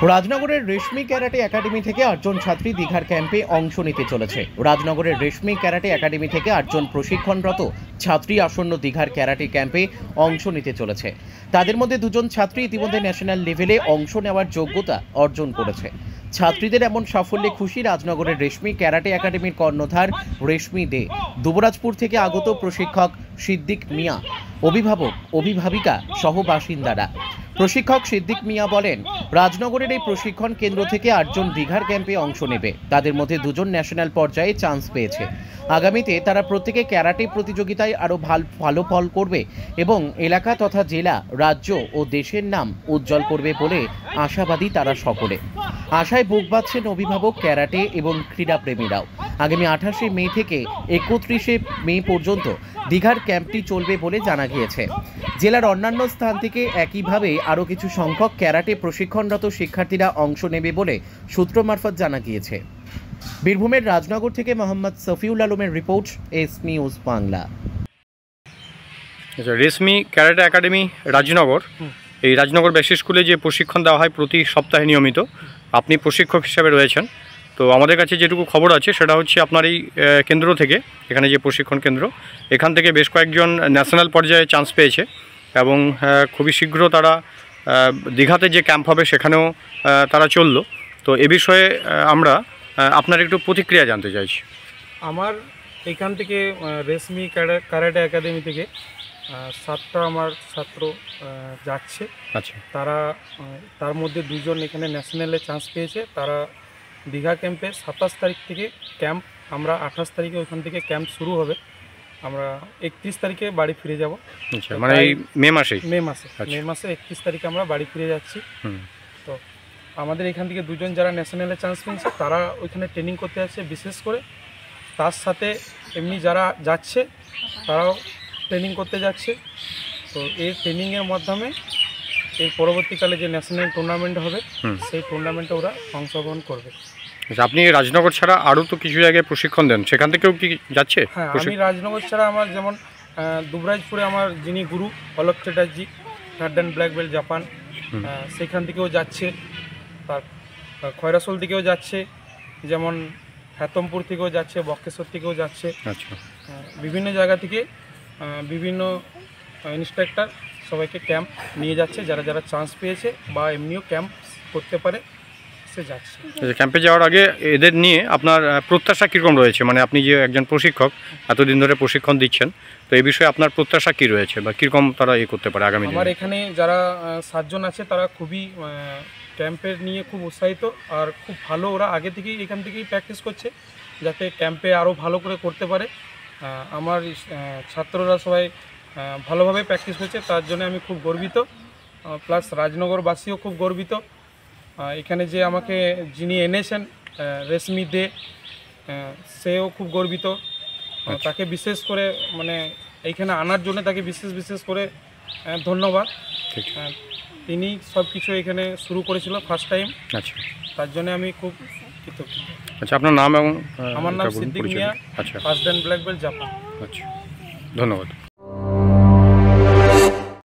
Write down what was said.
রাজনগরের রেশমি karate academy থেকে 8 জন ছাত্রী দীঘার ক্যাম্পে অংশ নিতে চলেছে। রাজনগরের রেশমি ক্যারাটে একাডেমি থেকে 8 জন প্রশিক্ষণরত ছাত্রী আসন্ন দীঘার ক্যারাটে ক্যাম্পে অংশ নিতে চলেছে। তাদের মধ্যে 2 জন ছাত্রী ইতিমধ্যে ন্যাশনাল লেভেলে অংশ নেওয়ার যোগ্যতা অর্জন করেছে। ছাত্রীদের এমন সাফল্যে খুশি রাজনগরের রেশমি ক্যারাটে একাডেমির কর্ণধার রেশমি দে। দুবরাজপুর থেকে আগত প্রশিক্ষক সিদ্দিক মিয়া, অভিভাবিকা সহ বাসিন্দারা। প্রশিক্ষক সিদ্দিক মিয়া বলেন, রাজনগরের এই প্রশিক্ষণ কেন্দ্র থেকে 8 জন দীঘার ক্যাম্পে অংশ নেবে। তাদের মধ্যে 2 জন ন্যাশনাল পর্যায়ে চান্স পেয়েছে। আগামীতে তারা প্রত্যেকে ক্যারাটে প্রতিযোগিতায় আরও ভালো ফল করবে এবং এলাকা তথা জেলা, রাজ্য ও দেশের নাম উজ্জ্বল করবে বলে আশাবাদী তারা সকলে। আশায় বুক বাঁধছেন অভিভাবক, ক্যারাটে এবং ক্রীড়াপ্রেমীরাও। আগামী 28শে মে থেকে 31শে মে পর্যন্ত দীঘার ক্যাম্পটি চলবে বলে জানা গিয়েছে। জেলার অন্যান্য স্থান থেকে একইভাবে আরও কিছু সংখ্যক ক্যারাটে প্রশিক্ষণরত শিক্ষার্থীরা অংশ নেবে বলে সূত্র মারফত জানা গিয়েছে। বীরভূমের রাজনগর থেকে মোহাম্মদ সফিউল আলমের রিপোর্ট, এস নিউজ বাংলা। রেশমি ক্যারাটে একাডেমি রাজনগর, এই রাজনগর বেসিক স্কুলে যে প্রশিক্ষণ দেওয়া হয় প্রতি সপ্তাহে নিয়মিত, আপনি প্রশিক্ষক হিসাবে রয়েছেন। তো আমাদের কাছে যেটুকু খবর আছে সেটা হচ্ছে আপনার এই কেন্দ্র থেকে, এখানে যে প্রশিক্ষণ কেন্দ্র, এখান থেকে বেশ কয়েকজন ন্যাশনাল পর্যায়ে চান্স পেয়েছে এবং খুবই শীঘ্র তারা দীঘাতে যে ক্যাম্প হবে সেখানেও তারা চললো। তো এ বিষয়ে আমরা আপনার একটু প্রতিক্রিয়া জানতে চাইছি। আমার এখান থেকে রেশমি ক্যারাটে একাডেমি থেকে 7টা আমার ছাত্র যাচ্ছে। আচ্ছা, তার মধ্যে 2 জন এখানে ন্যাশনালে চান্স পেয়েছে। তারা দীঘা ক্যাম্পে 27 তারিখ থেকে ক্যাম্প, আমরা 28 তারিখে ওইখান থেকে ক্যাম্প শুরু হবে। আমরা 31 তারিখে বাড়ি ফিরে যাব। আচ্ছা, মানে এই মে মাসে 31 তারিখে আমরা বাড়ি ফিরে যাচ্ছি। তো আমাদের এখান থেকে 2 জন যারা ন্যাশনালে চান্স পেয়েছে তারা ওইখানে ট্রেনিং করতে যাচ্ছে বিশেষ করে। তার সাথে এমনি যারা যাচ্ছে তারাও ট্রেনিং করতে যাচ্ছে। তো এই ট্রেনিংয়ের মাধ্যমে এর পরবর্তীকালে যে ন্যাশনাল টুর্নামেন্ট হবে সেই টুর্নামেন্টে ওরা অংশগ্রহণ করবে। আপনি রাজনগর ছাড়া আরও তো কিছু জায়গায় প্রশিক্ষণ দেন, সেখান থেকেও কি যাচ্ছে? হ্যাঁ, আমি রাজনগর ছাড়া আমার যেমন দুবরাজপুরে আমার যিনি গুরু Alok Chatterjee, third and black belt Japan, সেখান থেকেও যাচ্ছে। তার খয়রাসোল থেকেও যাচ্ছে, যেমন হেতমপুর থেকেও যাচ্ছে, বক্রেশ্বর থেকেও যাচ্ছে। আচ্ছা, বিভিন্ন জায়গা থেকে বিভিন্ন ইন্সট্রাক্টর সবাইকে ক্যাম্প নিয়ে যাচ্ছে। যারা যারা চান্স পেয়েছে বা এমনিও ক্যাম্প করতে পারে সে যাচ্ছে। ক্যাম্পে যাওয়ার আগে এদের নিয়ে আপনার প্রত্যাশা কীরকম রয়েছে? মানে আপনি যে একজন প্রশিক্ষক, এতদিন ধরে প্রশিক্ষণ দিচ্ছেন, তো এই বিষয়ে আপনার প্রত্যাশা কী রয়েছে বা কীরকম তারা করতে পারে আগামী দিনে? আমার এখানে যারা 7 জন আছে তারা খুবই ক্যাম্পের নিয়ে খুব উৎসাহিত আর খুব ভালো। ওরা আগে থেকেই এখান থেকেই প্র্যাকটিস করছে যাতে ক্যাম্পে আরও ভালো করে করতে পারে। আমার ছাত্ররা সবাই ভালোভাবে প্র্যাকটিস করছে, তার জন্য আমি খুব গর্বিত। প্লাস রাজনগরবাসীও খুব গর্বিত। এখানে যে আমাকে যিনি এনেছেন রেশমি দে, সেও খুব গর্বিত। তাকে বিশেষ করে মানে এইখানে আনার জন্য তাকে বিশেষ করে ধন্যবাদ। তিনি সব কিছু এখানে শুরু করেছিল ফার্স্ট টাইম। আচ্ছা, তার জন্য আমি খুব কৃতজ্ঞ। আচ্ছা, আপনার নাম এবং? আমার নাম সিদ্দিক মিয়া, আচ্ছা, first and black belt Japan. আচ্ছা, ধন্যবাদ।